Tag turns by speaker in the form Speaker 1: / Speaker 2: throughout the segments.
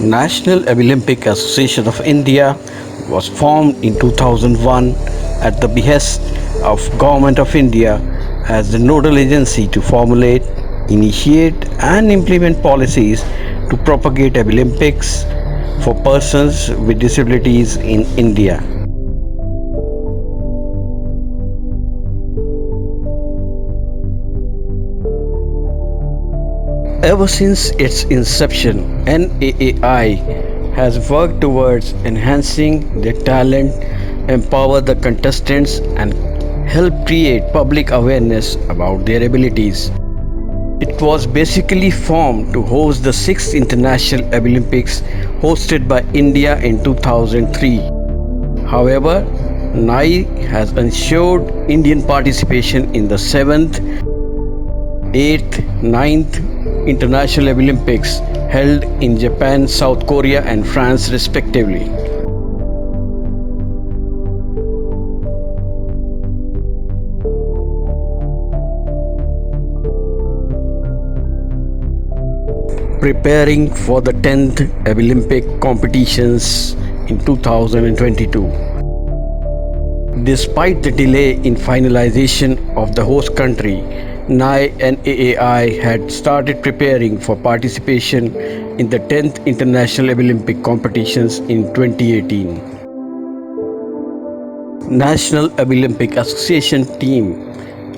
Speaker 1: National Olympic Association of India was formed in 2001 at the behest of Government of India as the nodal agency to formulate, initiate and implement policies to propagate Olympics for persons with disabilities in India. Ever since its inception, NAAI has worked towards enhancing their talent, empower the contestants, and help create public awareness about their abilities. It was basically formed to host the 6th International Olympics hosted by India in 2003. However, NAI has ensured Indian participation in the 7th, 8th, 9th International Olympics held in Japan, South Korea, and France, respectively. Preparing for the 10th Olympic competitions in 2022. Despite the delay in finalization of the host country, NAI and AAI had started preparing for participation in the 10th International Olympic competitions in 2018. National Olympic Association team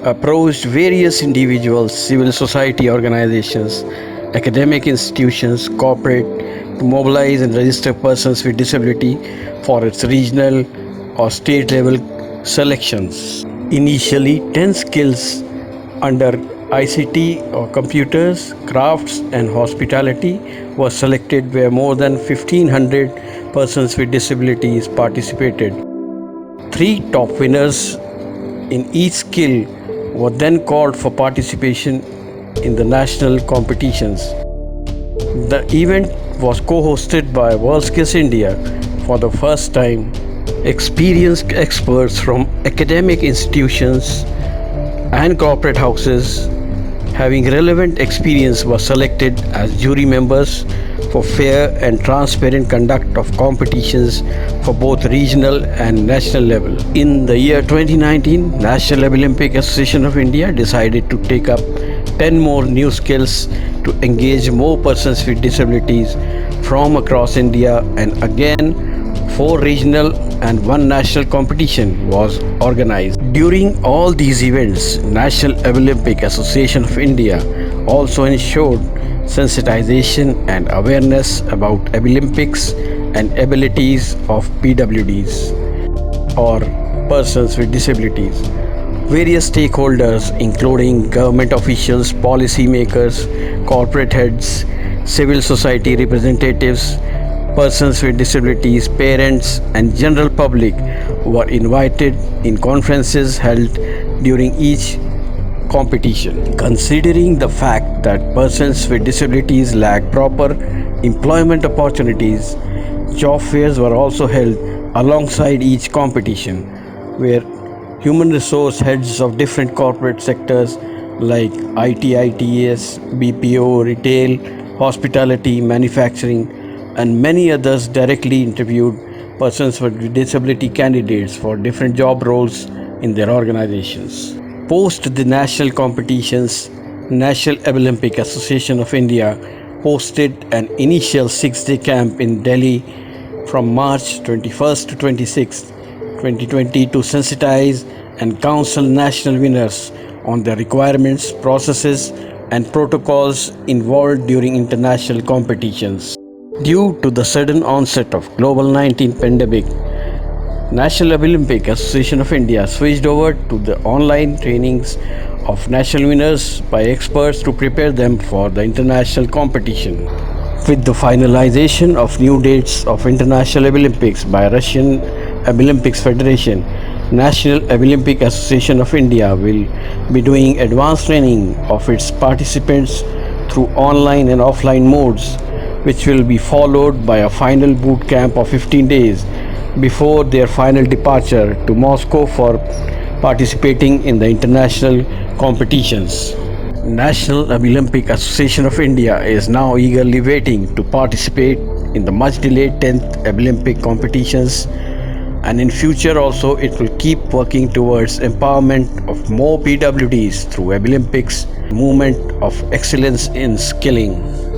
Speaker 1: approached various individuals, civil society organizations, academic institutions, corporate to mobilize and register persons with disability for its regional or state level selections. Initially, 10 skills under ICT or computers, crafts and hospitality was selected where more than 1500 persons with disabilities participated. 3 top winners in each skill were then called for participation in the national competitions. The event was co-hosted by WorldSkills India for the first time. Experienced experts from academic institutions and corporate houses having relevant experience were selected as jury members for fair and transparent conduct of competitions for both regional and national level. In the year 2019, National Olympic Association of India decided to take up 10 more new skills to engage more persons with disabilities from across India, and again 4 regional and 1 national competition was organized. During all these events, National Olympic Association of India also ensured sensitization and awareness about Olympics and abilities of PWDs or persons with disabilities. Various stakeholders including government officials, policy makers, corporate heads, civil society representatives, persons with disabilities, parents and general public were invited in conferences held during each competition. Considering the fact that persons with disabilities lack proper employment opportunities, job fairs were also held alongside each competition, where human resource heads of different corporate sectors like IT, ITES, BPO, retail, hospitality, manufacturing, and many others directly interviewed persons with disability candidates for different job roles in their organizations. Post the national competitions, National Olympic Association of India hosted an initial 6-day camp in Delhi from March 21st to 26th, 2020 to sensitize and counsel national winners on the requirements, processes and protocols involved during international competitions. Due to the sudden onset of COVID-19 pandemic, National Olympic Association of India switched over to the online trainings of national winners by experts to prepare them for the international competition. With the finalization of new dates of International Olympics by Russian Olympics Federation, National Olympic Association of India will be doing advanced training of its participants through online and offline modes, which will be followed by a final boot camp of 15 days before their final departure to Moscow for participating in the international competitions. National Olympic Association of India is now eagerly waiting to participate in the much delayed 10th Olympic competitions, and in future also it will keep working towards empowerment of more PWDs through Olympics, movement of excellence in skilling.